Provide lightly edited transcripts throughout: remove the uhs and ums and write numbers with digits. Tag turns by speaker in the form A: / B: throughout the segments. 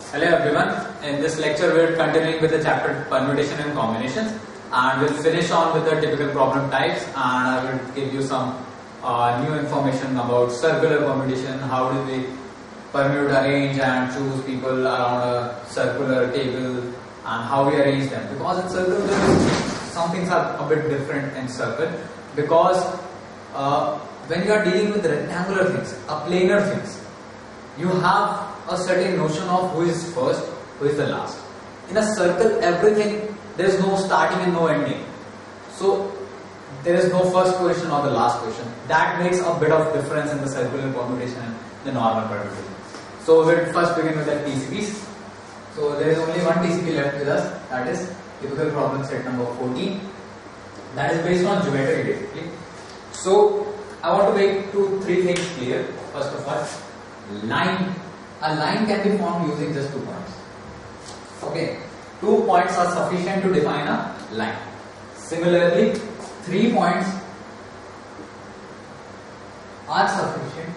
A: Hello everyone. In this lecture we are continuing with the chapter permutation and combinations, and we'll finish on with the typical problem types, and I will give you some new information about circular permutation. How do we permute, arrange and choose people around a circular table, and how we arrange them, because in circle some things are a bit different in circle, because when you are dealing with rectangular things, a planar things, you have a certain notion of who is first, who is the last. In a circle, everything, there is no starting and no ending. So there is no first position or the last position. That makes a bit of difference in the circular permutation and the normal permutation. So we'll first begin with the TCPs. So there is only one TCP left with us, that is typical problem set number 14. That is based on geometry basically. So I want to make three things clear. First of all, a line can be formed using just 2 points. Okay, 2 points are sufficient to define a line. Similarly, 3 points are sufficient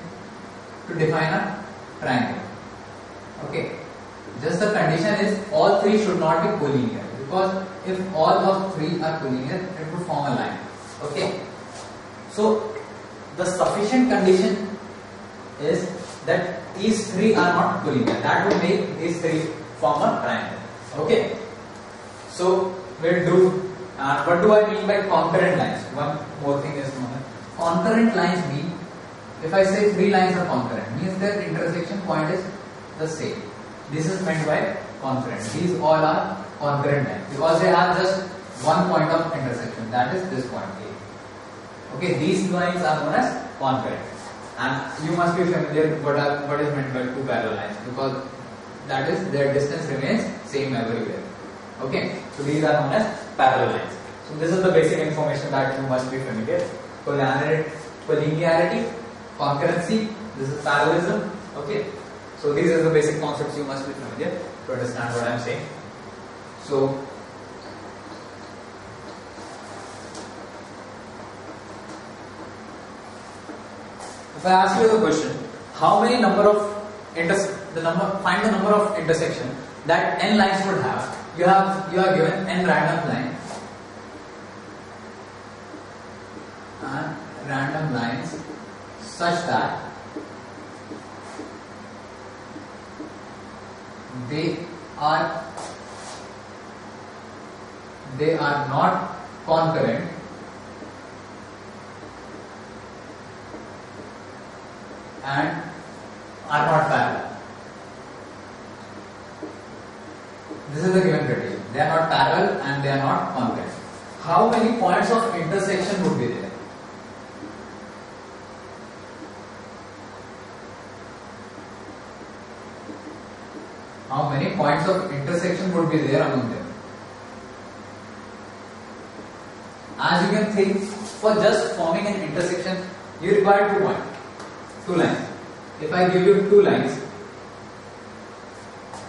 A: to define a triangle. Okay, just the condition is all three should not be collinear, because if all of three are collinear, it would form a line. Okay, so the sufficient condition is that these three are not collinear. That would make these three form a triangle. Okay, so we'll do. What do I mean by concurrent lines? One more thing is known as concurrent lines. Mean if I say three lines are concurrent, means their intersection point is the same. This is meant by concurrent. These all are concurrent lines because they have just one point of intersection. That is this point A. Okay, these lines are known as concurrent. And you must be familiar with what is meant by two parallel lines, because that is their distance remains same everywhere. Okay, so these are known as parallel lines. So this is the basic information that you must be familiar. Collinearity, concurrency, this is parallelism. Okay, so these are the basic concepts you must be familiar to understand what I am saying. So if I ask you the question, how many number of find the number of intersection that n lines would have. You are given n random lines and random lines such that they are not concurrent and are not parallel. This is the given criteria. They are not parallel and they are not concurrent. How many points of intersection would be there? How many points of intersection would be there among them? As you can think, for just forming an intersection, you require 2 points. 2 lines. If I give you 2 lines,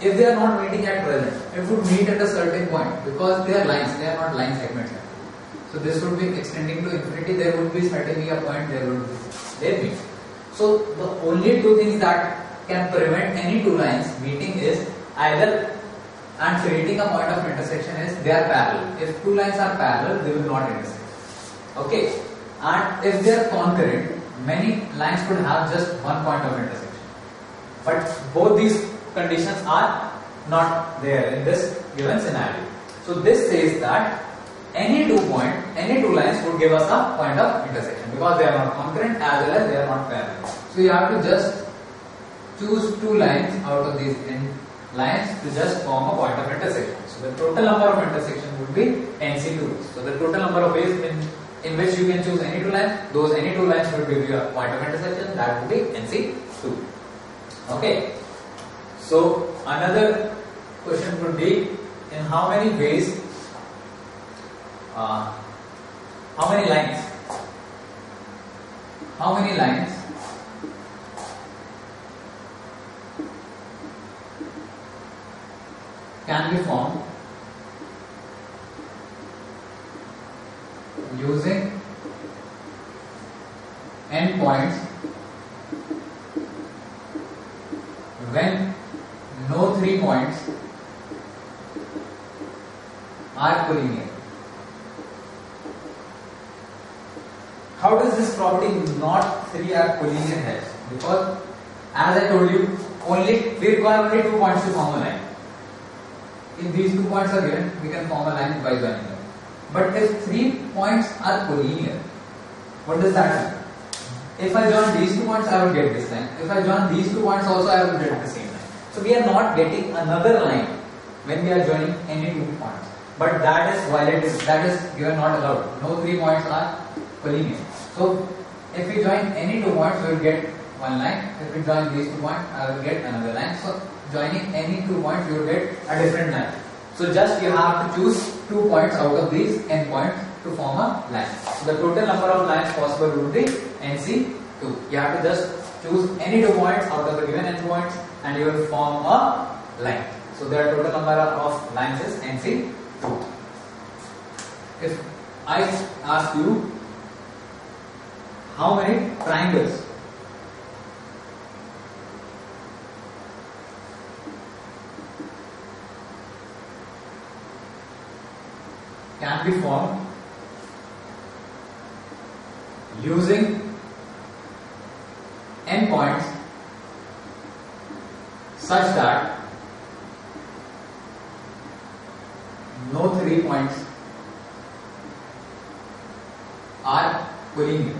A: if they are not meeting at present, it would meet at a certain point, because they are lines, they are not line segments. So this would be extending to infinity. There would be certainly a point there would be they meet. So the only 2 things that can prevent any 2 lines meeting is either and creating a point of intersection is they are parallel. If 2 lines are parallel, they will not intersect. Okay, and if they are concurrent, many lines could have just one point of intersection, but both these conditions are not there in this given scenario. So this says that any 2 lines would give us a point of intersection, because they are not concurrent as well as they are not parallel. So you have to just choose 2 lines out of these n lines to just form a point of intersection. So the total number of intersection would be NC2. So the total number of ways in which you can choose any 2 lines, those any 2 lines will give you a point of intersection, that would be NC2. Okay, so another question would be, in how many ways, how many lines can be formed using n points when no three points are collinear. How does this property not three are collinear help? Because as I told you, we require only 2 points to form a line. If these 2 points are given, we can form a line by joining them. But if 3 points are collinear, what does that mean? If I join these 2 points, I will get this line. If I join these 2 points also, I will get the same line. So we are not getting another line when we are joining any 2 points. But that is violated, that is given not allowed. No 3 points are collinear. So if we join any 2 points, we will get one line. If we join these 2 points, I will get another line. So joining any 2 points, you will get a different line. So just you have to choose 2 points out of these n points to form a line. So the total number of lines possible would be NC2. You have to just choose any 2 points out of the given n points and you will form a line. So the total number of lines is NC2. If I ask you how many triangles can be formed using n points such that no 3 points are collinear.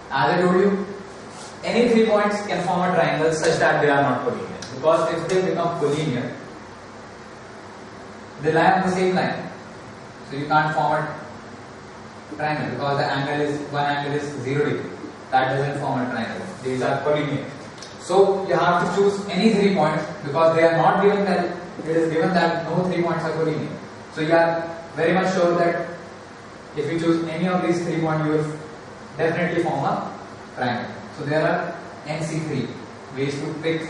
A: As I told you, any 3 points can form a triangle such that they are not collinear. Because if they become collinear, they lie on the same line. So you can't form a triangle because the angle is one angle is 0 degree. That doesn't form a triangle. These are collinear. So you have to choose any 3 points because they are not given that it is given that no 3 points are collinear. So you are very much sure that if you choose any of these 3 points, you will definitely form a triangle. So there are NC3 ways to pick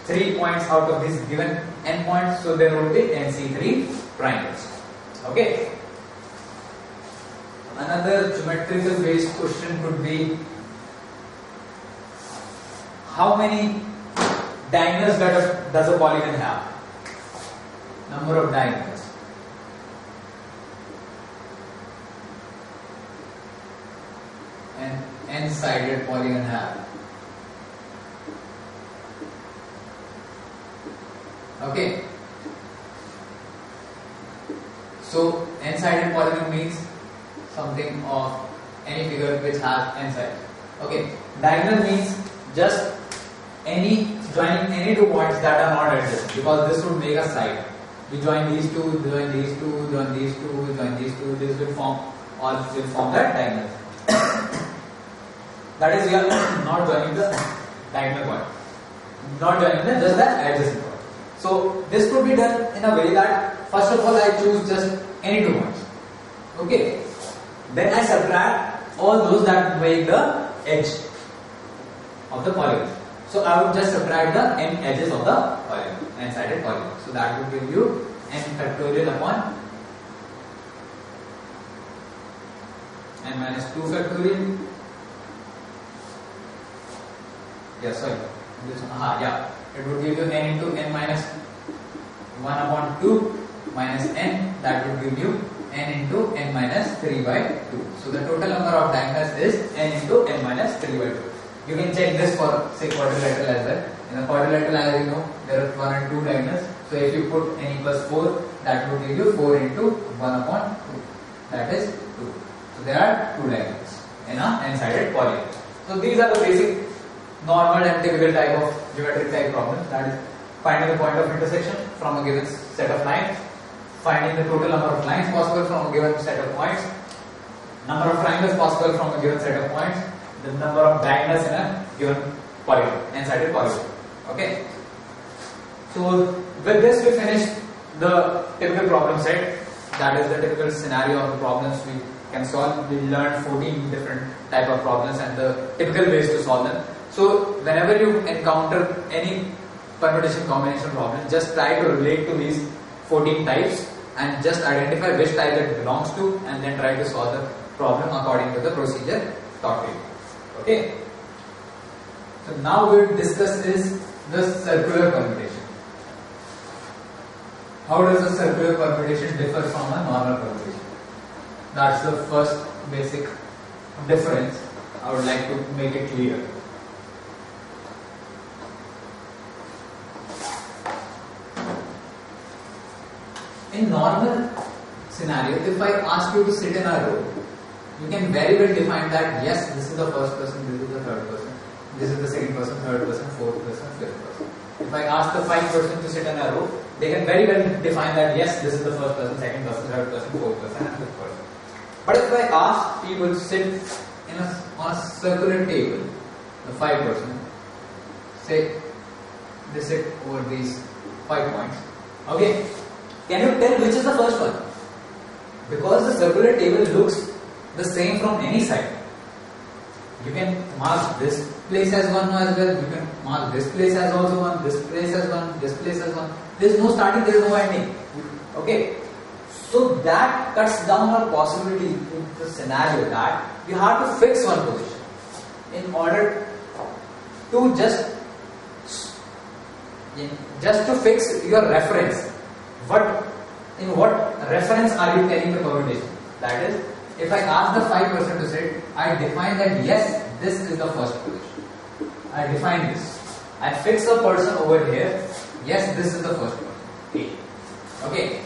A: 3 points out of these given n points. So there will be NC3 triangles. Okay. Another geometrical based question could be how many diagonals does a polygon have? Number of diagonals. An n-sided polygon have. Okay. So n-sided polygon means something of any figure which has n sides. Okay. Diagonal means just joining any 2 points that are not adjacent, because this would make a side. We join these two, join these two, join these two, join these two. This will form that diagonal. That is, we are not joining the diagonal point, not joining just the adjacent point. So this could be done in a way that first of all I choose just any 2 points. Okay. Then I subtract all those that make the edge of the polygon. So I would just subtract the n edges of the polygon, n-sided polygon. So that would give you n factorial upon n minus 2 factorial. Yeah, sorry. This one, yeah. It would give you n into n minus 1 upon 2 minus n. That would give you n into n minus 3 by 2. So the total number of diagonals is n into n minus 3 by 2. You can check this for say quadrilateral as well. In a quadrilateral, as you know, there are 1 and 2 diagonals. So if you put n equals 4, that would give you 4 into 1 upon 2. That is 2. So there are 2 diagonals in a n-sided polygon. So these are the basic normal and typical type of geometric type problems. That is finding the point of intersection from a given set of lines, finding the total number of lines possible from a given set of points, number of triangles possible from a given set of points, the number of diagonals in a given polygon, n-sided polygon. Okay. So with this we finish the typical problem set. That is the typical scenario of the problems we can solve. We learned 14 different type of problems and the typical ways to solve them. So whenever you encounter any permutation combination problem, just try to relate to these 14 types and just identify which type it belongs to and then try to solve the problem according to the procedure taught to you. Okay. So now we will discuss is the circular permutation. How does a circular permutation differ from a normal permutation? That's the first basic difference I would like to make it clear. In normal scenario, if I ask you to sit in a row, you can very well define that yes, this is the first person, this is the third person, this is the second person, third person, fourth person, fifth person. If I ask the 5 person to sit in a row, they can very well define that yes, this is the first person, second person, third person, fourth person, and fifth person. But if I ask people to sit on a circular table, the 5 person, say they sit over these 5 points. Okay, can you tell which is the first one? Because the circular table looks the same from any side. You can mark this place as one as well, you can mark this place as also one, this place as one, this place as one. There is no starting, there is no ending. Okay. So that cuts down our possibility in the scenario that you have to fix one position in order to just to fix your reference. In what reference are you telling the permutation? That is, if I ask the 5 person to sit, I define that yes, this is the first position. I define this. I fix a person over here. Yes, this is the first person. A. Okay.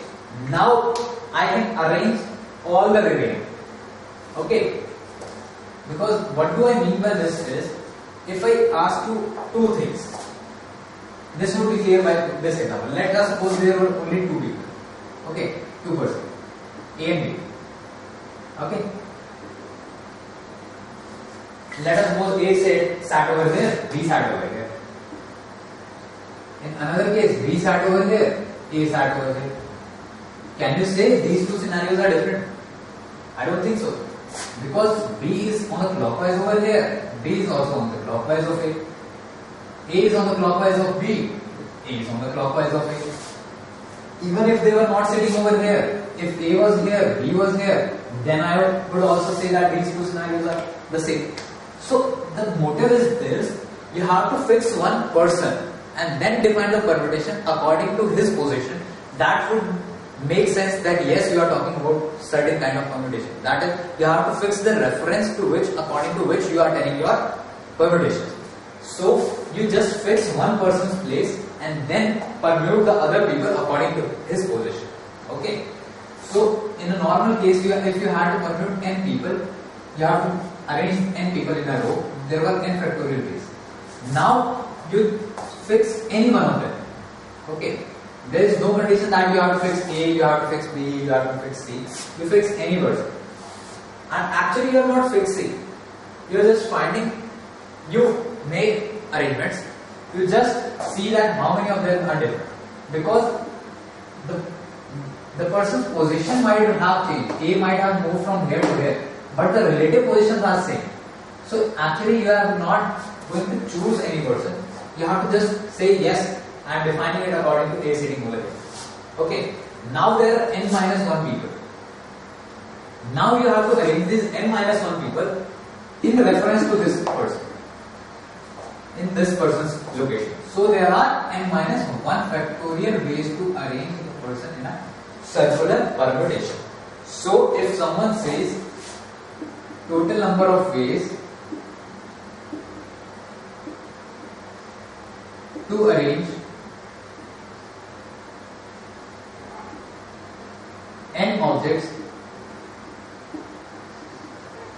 A: Now I can arrange all the remaining. Okay. Because what do I mean by this is, if I ask you 2 things, this would be clear by this example. Let us suppose there were only 2 people. Okay, 2 persons, A and B. Okay. Let us suppose A sat over there, B sat over here. In another case, B sat over here, A sat over here. Can you say these 2 scenarios are different? I don't think so. Because B is on the clockwise over here, B is also on the clockwise of A. A is on the clockwise of B, A is on the clockwise of A. Even if they were not sitting over here, if A was here, B was here, then I would also say that these 2 scenarios are the same. So the motive is this: you have to fix one person and then define the permutation according to his position. That would make sense that yes, you are talking about certain kind of permutation. That is, you have to fix the reference to which, according to which you are telling your permutation. So you just fix one person's place and then permute the other people according to his position. Okay. So in a normal case, if you had to permute n people, you have to arrange n people in a row. There were n factorial ways. Now you fix any one of them. Okay. There is no condition that you have to fix A, you have to fix B, you have to fix C. You fix any person. And actually you are not fixing. You are just finding, you make arrangements. You just see that how many of them are different. Because the person's position might have changed. A might have moved from here to here, but the relative positions are same. So actually you are not going to choose any person. You have to just say yes, I am defining it according to A sitting over here. Okay. Now there are n minus 1 people. Now you have to arrange these n minus 1 people in reference to this person, in this person's location. So there are n minus 1 factorial ways to arrange the person in a circular permutation. So if someone says total number of ways to arrange n objects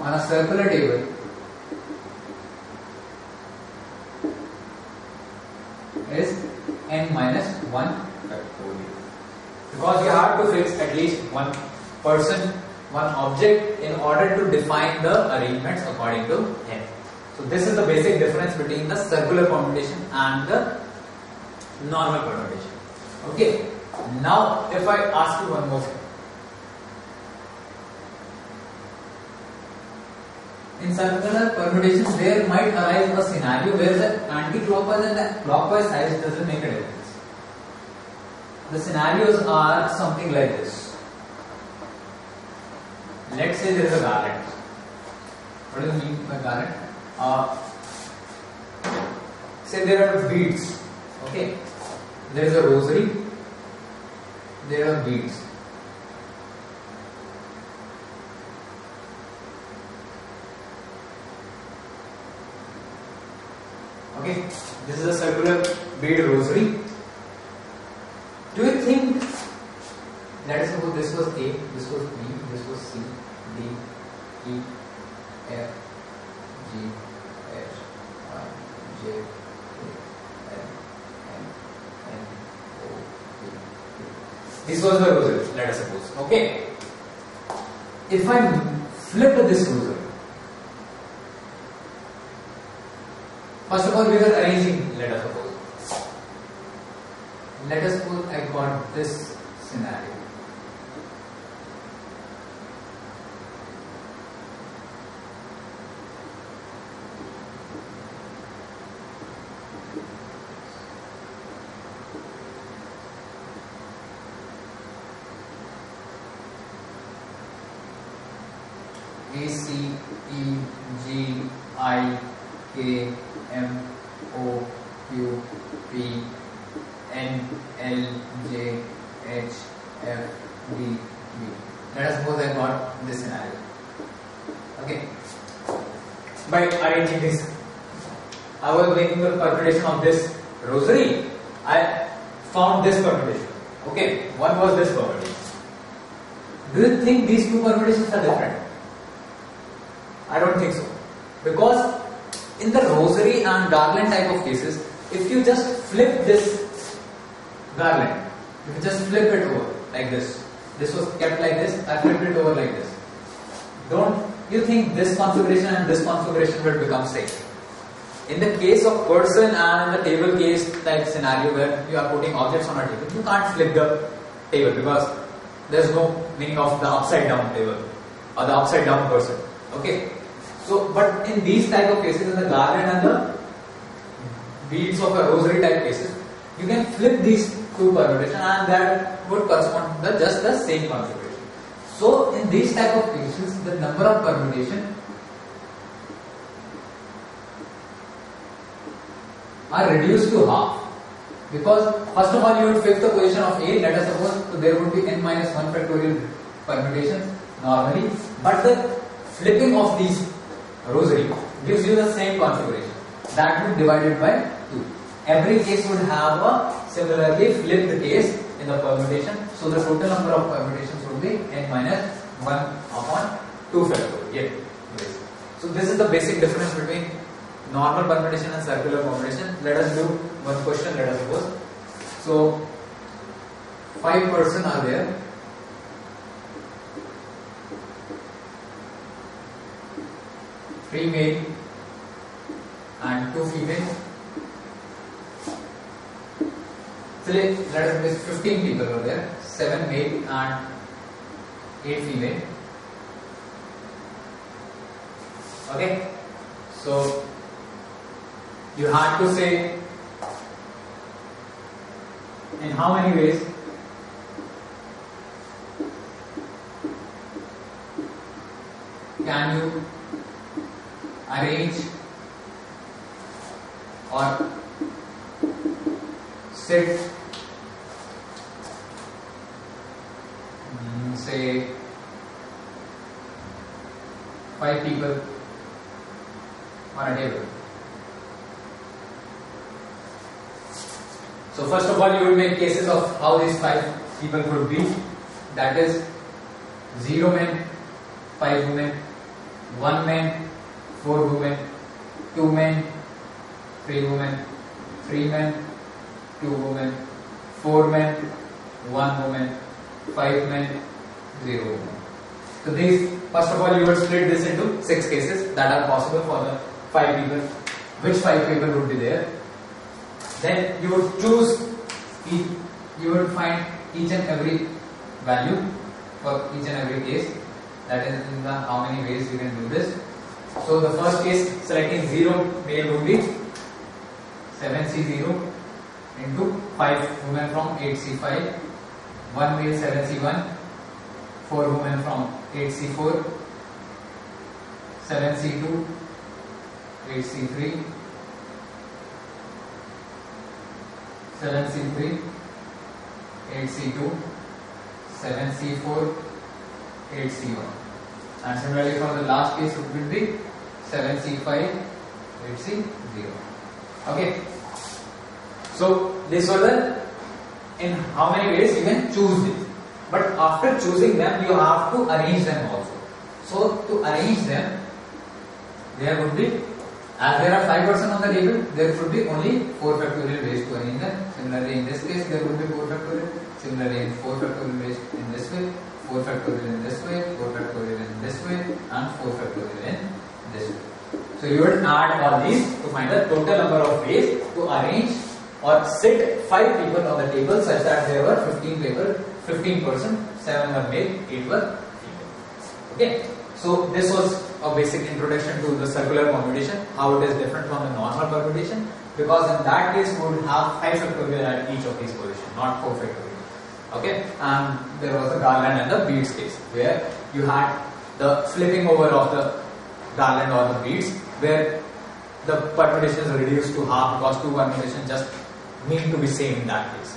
A: on a circular table is n minus 1 factorial. Because you have to fix at least one person, one object in order to define the arrangements according to n. So this is the basic difference between the circular permutation and the normal permutation. Okay. Now if I ask you one more thing. In circular permutation, there might arise a scenario where the anti-clockwise and the clockwise sides doesn't make a difference. The scenarios are something like this. Let's say there is a garland. What do you mean by garland? Say there are beads Okay, there is a rosary, there are beads. Okay, this is a circular bead rosary. Do you think, let us suppose this was A, this was B, this was C, D, E, F, G, H, I, J, K, L, M, N, O, P, Q. This was the rosary, let us suppose. Okay. If I flip this rosary, first of all we were arranging, let us suppose. Let us suppose I got this scenario. A, C, E, G, I, K, M, O, Q, P, N, L, J, H, F, D, B. Let us suppose I got this scenario. Okay. By arranging this, I was making the permutation of this rosary. I found this permutation. Okay. What was this permutation? Do you think these two permutations are different? I don't think so. Because in the rosary and garland type of cases, if you just flip this garland, if you just flip it over like this was kept like this, I flipped it over like this. Don't you think this configuration and this configuration will become same? In the case of person and in the table case type scenario where you are putting objects on a table, you can't flip the table because there is no meaning of the upside down table or the upside down person. Okay. So, but in these type of cases, in the garland and the beads of a rosary type cases, you can flip these two permutations and that would correspond to just the same configuration. So, in these type of cases, the number of permutation are reduced to half. Because first of all, you would fix the position of A, let us suppose, so there would be n minus 1 factorial permutations normally, but the flipping of these rosary gives you the same configuration. That would be divided by 2. Every case would have a similarly flipped case in the permutation. So the total number of permutations would be n minus 1 upon 2 factorial. So this is the basic difference between normal permutation and circular permutation. Let us do one question, let us suppose. So 5 persons are there. 3 male and 2 female. So let us say 15 people over there, 7 male and 8 female. Okay, so you had to say in how many ways can you arrange or sit, say 5 people on a table. So first of all, you will make cases of how these 5 people could be. That is 0 men, 5 women, 1 man, 4 women, 2 men, 3 women, 3 men, 2 women, 4 men, 1 woman, 5 men, 0 women. So these, first of all, you will split this into 6 cases that are possible for the 5 people. Which 5 people would be there? Then you would choose, you would find each and every value for each and every case. That is in the how many ways you can do this. So the first case, selecting 0 male would be 7C0 into 5 women from 8C5, 1 male 7C1, 4 women from 8C4, 7C2, 8C3, 7C3, 8C2, 7C4, 8C1. And similarly for the last case it will be 7C5, 8C0. Okay. So this was in how many ways you can choose it. But after choosing them, you have to arrange them also. So to arrange them, there would be, as there are 5% on the table, there should be only 4 factorial ways to arrange them. Similarly, in this case, there would be 4 factorial. Similarly, 4 factorial ways in this way, 4 factorial in this way, 4 factorial in this way, and 4 factorial in this way. So you would add all these to find the total number of ways to arrange or sit 5 people on the table such that there were 15 people, 15%, 7 were male, 8 were female. Okay. So this was a basic introduction to the circular permutation, how it is different from the normal permutation, because in that case we would have 5 factorial at each of these positions, not 4 factorial. Okay, and there was the garland and the beads case, where you had the flipping over of the garland or the beads, where the permutation is reduced to half because 2 permutations just mean to be same in that case.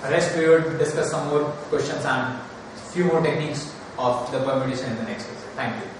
A: Rest we would discuss some more questions and few more techniques of the permutation in the next lecture. Thank you.